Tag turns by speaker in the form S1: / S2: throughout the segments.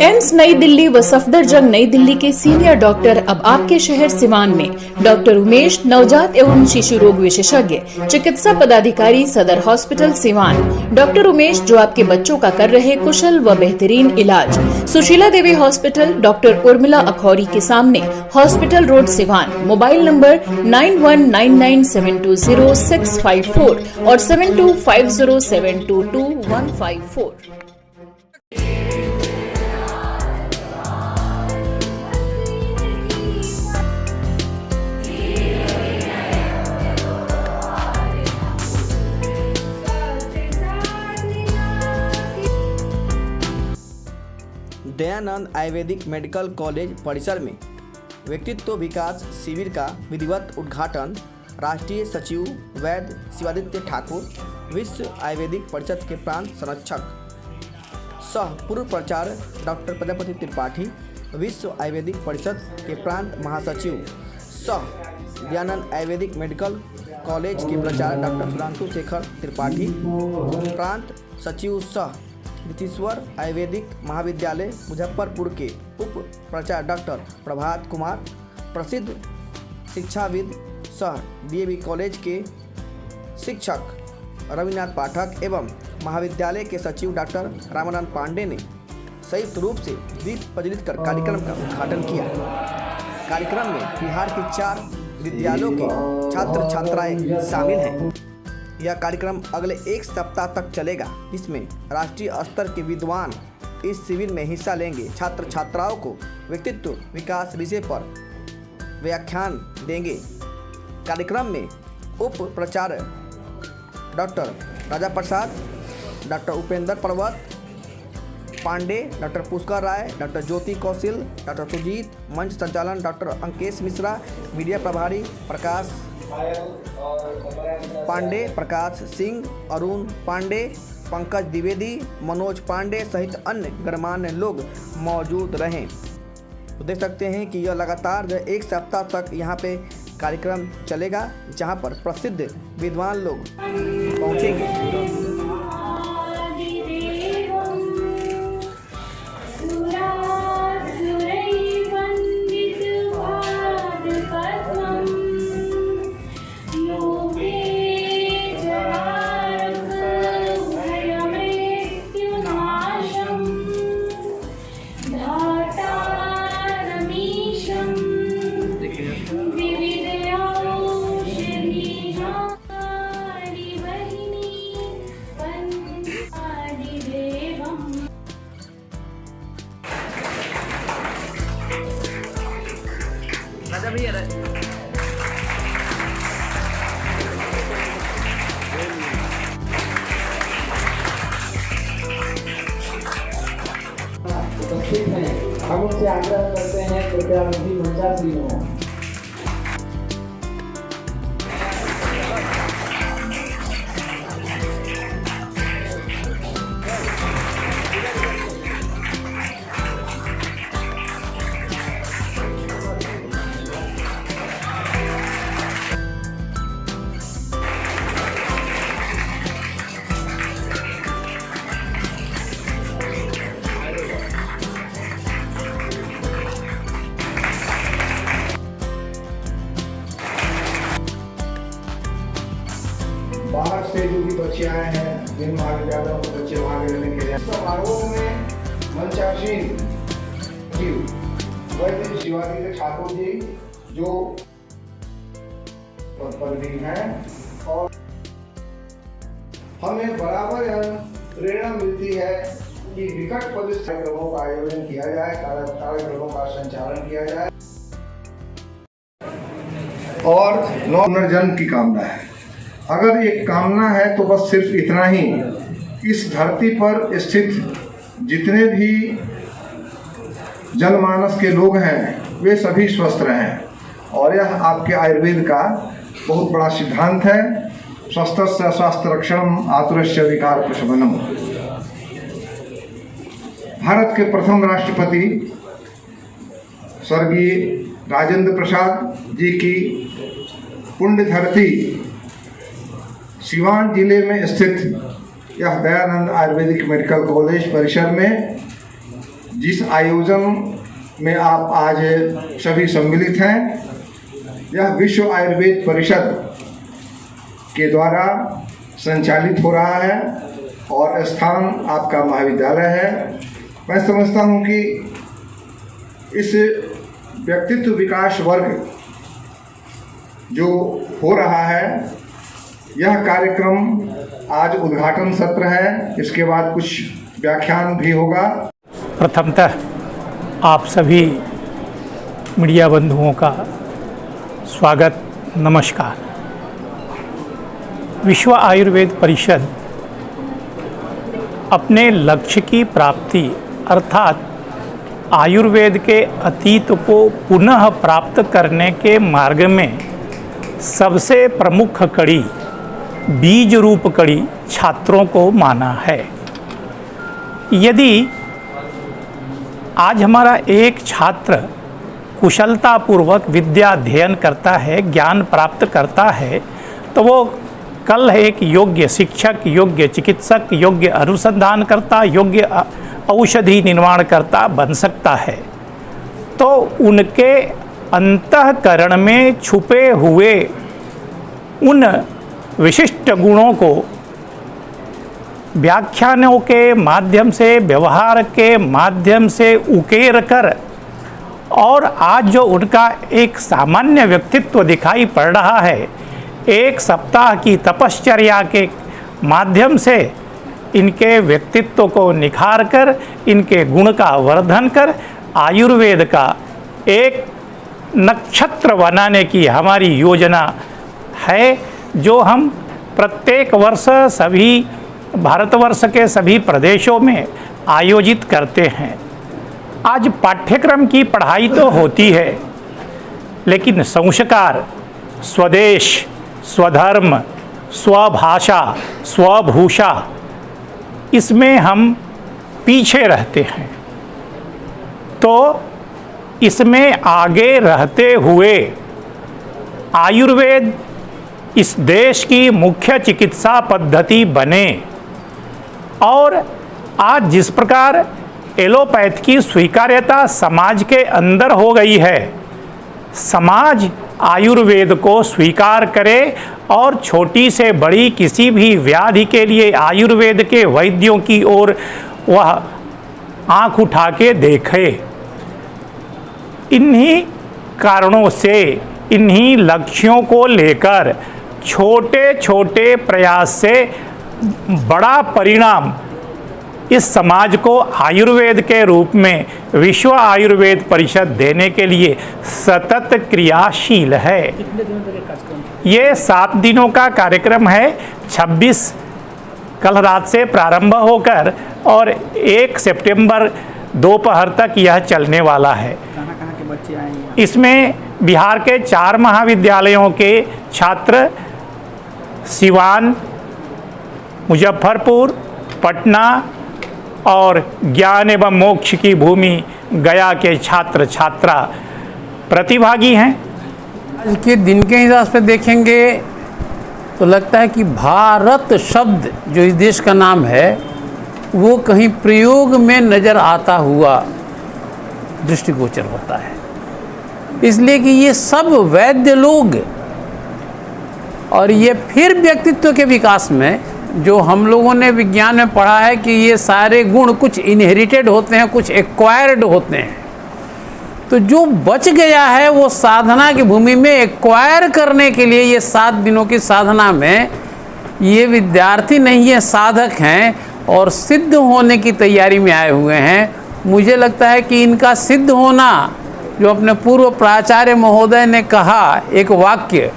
S1: AIIMS नई दिल्ली व सफदरजंग नई दिल्ली के सीनियर डॉक्टर अब आपके शहर सिवान में डॉक्टर उमेश, नवजात एवं शिशु रोग विशेषज्ञ, चिकित्सा पदाधिकारी, सदर हॉस्पिटल सिवान। डॉक्टर उमेश जो आपके बच्चों का कर रहे कुशल व बेहतरीन इलाज। सुशीला देवी हॉस्पिटल, डॉक्टर उर्मिला अखौरी के सामने, hospital road Siwan. Mobile number 9199720654 और 7250722154।
S2: दयानंद आयुर्वेदिक मेडिकल कॉलेज परिसर में व्यक्तित्व विकास शिविर का विधिवत उद्घाटन राष्ट्रीय सचिव वैद्य शिवादित्य ठाकुर, विश्व आयुर्वेदिक परिषद के प्रांत संरक्षक सह पूर्व प्राचार्य डॉक्टर प्रजापति त्रिपाठी, विश्व आयुर्वेदिक परिषद के प्रांत महासचिव सह दयानंद आयुर्वेदिक मेडिकल कॉलेज के प्राचार्य डॉक्टर सुधांशु शेखर त्रिपाठी, प्रांत सचिव सह नीतीश्वर आयुर्वेदिक महाविद्यालय मुजफ्फरपुर के उप प्राचार्य डॉक्टर प्रभात कुमार, प्रसिद्ध शिक्षाविद सह डीएवी कॉलेज के शिक्षक रविनाथ पाठक एवं महाविद्यालय के सचिव डॉक्टर रामानंद पांडे ने संयुक्त रूप से दीप प्रज्वलित कर कार्यक्रम का उद्घाटन किया। कार्यक्रम में बिहार के 4 विद्यालयों के छात्र छात्राएं शामिल हैं। यह कार्यक्रम अगले 1 सप्ताह तक चलेगा। इसमें राष्ट्रीय स्तर के विद्वान इस शिविर में हिस्सा लेंगे। छात्र छात्राओं को व्यक्तित्व विकास विषय पर व्याख्यान देंगे। कार्यक्रम में उप प्राचार्य डॉक्टर राजा प्रसाद, डॉक्टर उपेंद्र पर्वत पांडे, डॉक्टर पुष्कर राय, डॉक्टर ज्योति कौशिल, डॉक्टर सुजीत, मंच संचालन डॉक्टर अंकेश मिश्रा, मीडिया प्रभारी प्रकाश पांडे, प्रकाश सिंह, अरुण पांडे, पंकज द्विवेदी, मनोज पांडे सहित अन्य गणमान्य लोग मौजूद रहें। तो देख सकते हैं कि यह लगातार 1 सप्ताह तक यहाँ पे कार्यक्रम चलेगा, जहाँ पर प्रसिद्ध विद्वान लोग पहुँचेंगे।
S3: हम उनसे आग्रह करते हैं कृपया उनकी मंचासी हो। बाहर से जो भी बच्चे आए हैं, जिन महाविद्यालयों के बच्चे वहाँ रहने के लिए समारोह में मंचासीन वैद्य शिवादित्य ठाकुर जी जो पदवी हैं, और हमें बराबर यह प्रेरणा मिलती है कि विकट परिस्थिति कार्यक्रमों का आयोजन किया जाए, कार्यक्रमों का संचालन किया जाए और पुनर्जन्म की कामना है। अगर एक कामना है तो बस सिर्फ इतना ही, इस धरती पर स्थित जितने भी जनमानस के लोग हैं वे सभी स्वस्थ रहें, और यह आपके आयुर्वेद का बहुत बड़ा सिद्धांत है। स्वस्थस्य स्वास्थ्य रक्षणम आतुरस्य विकार प्रशमनम। भारत के प्रथम राष्ट्रपति स्वर्गीय राजेंद्र प्रसाद जी की पुण्य धरती सिवान जिले में स्थित यह दयानंद आयुर्वेदिक मेडिकल कॉलेज परिसर में जिस आयोजन में आप आज सभी सम्मिलित हैं, यह विश्व आयुर्वेद परिषद के द्वारा संचालित हो रहा है और स्थान आपका महाविद्यालय है। मैं समझता हूँ कि इस व्यक्तित्व विकास वर्ग जो हो रहा है, यह कार्यक्रम आज उद्घाटन सत्र है, इसके बाद कुछ व्याख्यान भी होगा।
S4: प्रथमतः आप सभी मीडिया बंधुओं का स्वागत, नमस्कार। विश्व आयुर्वेद परिषद अपने लक्ष्य की प्राप्ति अर्थात आयुर्वेद के अतीत को पुनः प्राप्त करने के मार्ग में सबसे प्रमुख कड़ी, बीज रूप कड़ी छात्रों को माना है। यदि आज हमारा एक छात्र कुशलतापूर्वक विद्या अध्ययन करता है, ज्ञान प्राप्त करता है, तो वो कल एक योग्य शिक्षक, योग्य चिकित्सक, योग्य अनुसंधानकर्ता, योग्य औषधि निर्माणकर्ता बन सकता है। तो उनके अंतःकरण में छुपे हुए उन विशिष्ट गुणों को व्याख्यानों के माध्यम से, व्यवहार के माध्यम से उकेर कर और आज जो उनका एक सामान्य व्यक्तित्व दिखाई पड़ रहा है, एक सप्ताह की तपश्चर्या के माध्यम से इनके व्यक्तित्व को निखार कर, इनके गुण का वर्धन कर आयुर्वेद का एक नक्षत्र बनाने की हमारी योजना है, जो हम प्रत्येक वर्ष सभी भारतवर्ष के सभी प्रदेशों में आयोजित करते हैं। आज पाठ्यक्रम की पढ़ाई तो होती है, लेकिन संस्कार, स्वदेश, स्वधर्म, स्वभाषा, स्वभूषा, इसमें हम पीछे रहते हैं। तो इसमें आगे रहते हुए आयुर्वेद इस देश की मुख्य चिकित्सा पद्धति बने और आज जिस प्रकार एलोपैथ की स्वीकार्यता समाज के अंदर हो गई है, समाज आयुर्वेद को स्वीकार करे और छोटी से बड़ी किसी भी व्याधि के लिए आयुर्वेद के वैद्यों की ओर वह आंख उठा के देखे। इन्हीं कारणों से, इन्हीं लक्ष्यों को लेकर छोटे छोटे प्रयास से बड़ा परिणाम इस समाज को आयुर्वेद के रूप में विश्व आयुर्वेद परिषद देने के लिए सतत क्रियाशील है। ये 7 दिनों का कार्यक्रम है। 26 कल रात से प्रारंभ होकर और 1 सितंबर दोपहर तक यह चलने वाला है।
S2: कहाँ के बच्चे आएंगे?
S4: इसमें बिहार के 4 महाविद्यालयों के छात्र, सिवान, मुजफ्फरपुर, पटना और ज्ञान एवं मोक्ष की भूमि गया के छात्र छात्रा प्रतिभागी हैं।
S5: आज के दिन के हिसाब से देखेंगे तो लगता है कि भारत शब्द जो इस देश का नाम है वो कहीं प्रयोग में नज़र आता हुआ दृष्टिगोचर होता है, इसलिए कि ये सब वैद्य लोग और ये फिर व्यक्तित्व के विकास में जो हम लोगों ने विज्ञान में पढ़ा है कि ये सारे गुण कुछ इनहेरिटेड होते हैं, कुछ एक्वायर्ड होते हैं। तो जो बच गया है वो साधना की भूमि में एक्वायर करने के लिए ये 7 दिनों की साधना में ये विद्यार्थी नहीं है, साधक हैं और सिद्ध होने की तैयारी में आए हुए हैं। मुझे लगता है कि इनका सिद्ध होना, जो अपने पूर्व प्राचार्य महोदय ने कहा एक वाक्य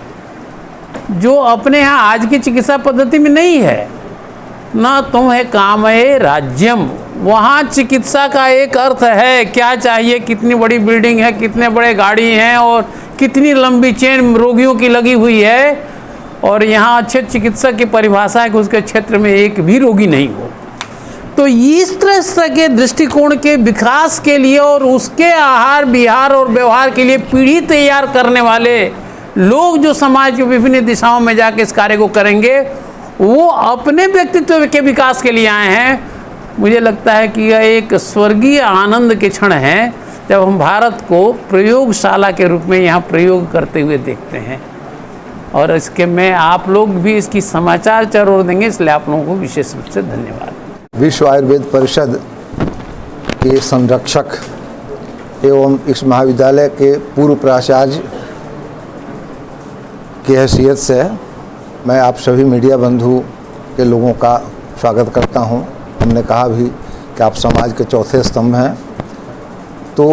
S5: जो अपने यहाँ आज की चिकित्सा पद्धति में नहीं है, न तुम्हें कामये राज्यम। वहाँ चिकित्सा का एक अर्थ है, क्या चाहिए, कितनी बड़ी बिल्डिंग है, कितने बड़े गाड़ी हैं और कितनी लंबी चेन रोगियों की लगी हुई है। और यहाँ अच्छे चिकित्सक की परिभाषा है कि उसके क्षेत्र में एक भी रोगी नहीं हो। तो इस तरह के दृष्टिकोण के विकास के लिए और उसके आहार विहार और व्यवहार के लिए पीढ़ी तैयार करने वाले लोग जो समाज की विभिन्न दिशाओं में जाके इस कार्य को करेंगे, वो अपने व्यक्तित्व के विकास के लिए आए हैं मुझे लगता है कि यह एक स्वर्गीय आनंद के क्षण हैं जब हम भारत को प्रयोगशाला के रूप में यहाँ प्रयोग करते हुए देखते हैं। और इसके में आप लोग भी इसकी समाचार जरूर देंगे, इसलिए आप लोगों को विशेष रूप से धन्यवाद।
S3: विश्व आयुर्वेद परिषद के संरक्षक एवं इस महाविद्यालय के पूर्व प्राचार्य की हैसियत से मैं आप सभी मीडिया बंधु के लोगों का स्वागत करता हूं। हमने कहा भी कि आप समाज के चौथे स्तंभ हैं। तो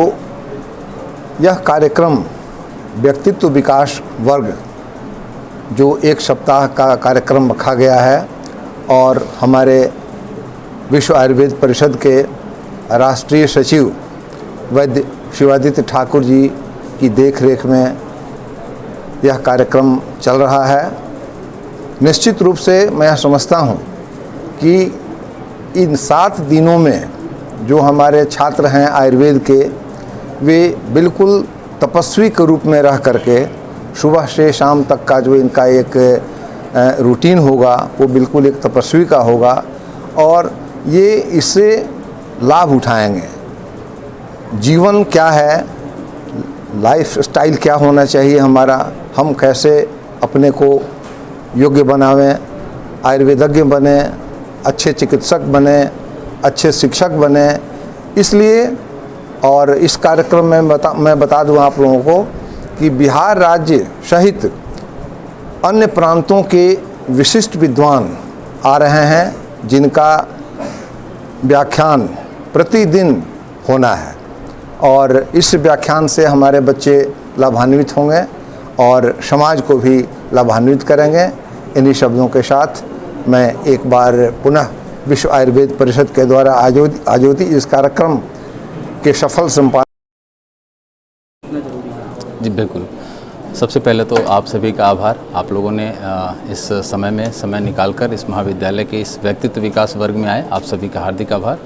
S3: यह कार्यक्रम व्यक्तित्व विकास वर्ग जो एक सप्ताह का कार्यक्रम रखा गया है और हमारे विश्व आयुर्वेद परिषद के राष्ट्रीय सचिव वैद्य शिवादित्य ठाकुर जी की देखरेख में यह कार्यक्रम चल रहा है। निश्चित रूप से मैं यह समझता हूँ कि इन 7 दिनों में जो हमारे छात्र हैं आयुर्वेद के, वे बिल्कुल तपस्वी के रूप में रह करके सुबह से शाम तक का जो इनका एक रूटीन होगा वो बिल्कुल एक तपस्वी का होगा और ये इससे लाभ उठाएंगे। जीवन क्या है, लाइफ स्टाइल क्या होना चाहिए हमारा, हम कैसे अपने को योग्य बनावें, आयुर्वेदज्ञ बने, अच्छे चिकित्सक बने, अच्छे शिक्षक बने। इसलिए और इस कार्यक्रम में मैं बता दूं आप लोगों को कि बिहार राज्य सहित अन्य प्रांतों के विशिष्ट विद्वान आ रहे हैं जिनका व्याख्यान प्रतिदिन होना है और इस व्याख्यान से हमारे बच्चे लाभान्वित होंगे और समाज को भी लाभान्वित करेंगे। इन्हीं शब्दों के साथ मैं एक बार पुनः विश्व आयुर्वेद परिषद के द्वारा आयोजित इस कार्यक्रम के सफल संपादन।
S6: जी बिल्कुल, सबसे पहले तो आप सभी का आभार। आप लोगों ने इस समय में समय निकालकर इस महाविद्यालय के इस व्यक्तित्व विकास वर्ग में आए, आप सभी का हार्दिक आभार।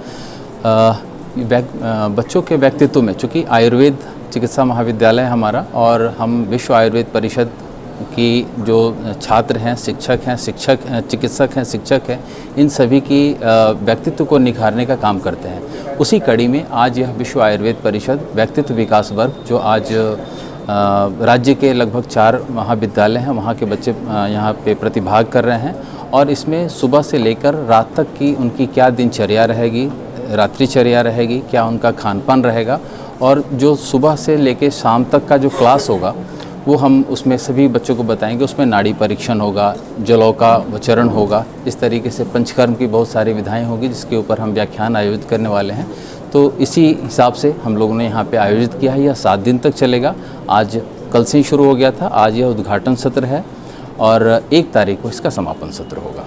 S6: बच्चों के व्यक्तित्व में, चूँकि आयुर्वेद चिकित्सा महाविद्यालय है हमारा और हम विश्व आयुर्वेद परिषद की जो छात्र हैं, शिक्षक हैं, चिकित्सक हैं, शिक्षक हैं, इन सभी की व्यक्तित्व को निखारने का काम करते हैं। उसी कड़ी में आज यह विश्व आयुर्वेद परिषद व्यक्तित्व विकास वर्ग जो आज राज्य के लगभग 4 महाविद्यालय हैं, वहाँ के बच्चे यहाँ पे प्रतिभाग कर रहे हैं और इसमें सुबह से लेकर रात तक की उनकी क्या दिनचर्या रहेगी, रात्रिचर्या रहेगी, क्या उनका खान पान रहेगा और जो सुबह से लेकर शाम तक का जो क्लास होगा वो हम उसमें सभी बच्चों को बताएंगे। उसमें नाड़ी परीक्षण होगा, जलौ का उच्चारण होगा, इस तरीके से पंचकर्म की बहुत सारी विधाएं होगी जिसके ऊपर हम व्याख्यान आयोजित करने वाले हैं। तो इसी हिसाब से हम लोगों ने यहाँ पे आयोजित किया है। यह 7 दिन तक चलेगा। आज कल से ही शुरू हो गया था, आज यह उद्घाटन सत्र है और 1 तारीख को इसका समापन सत्र होगा।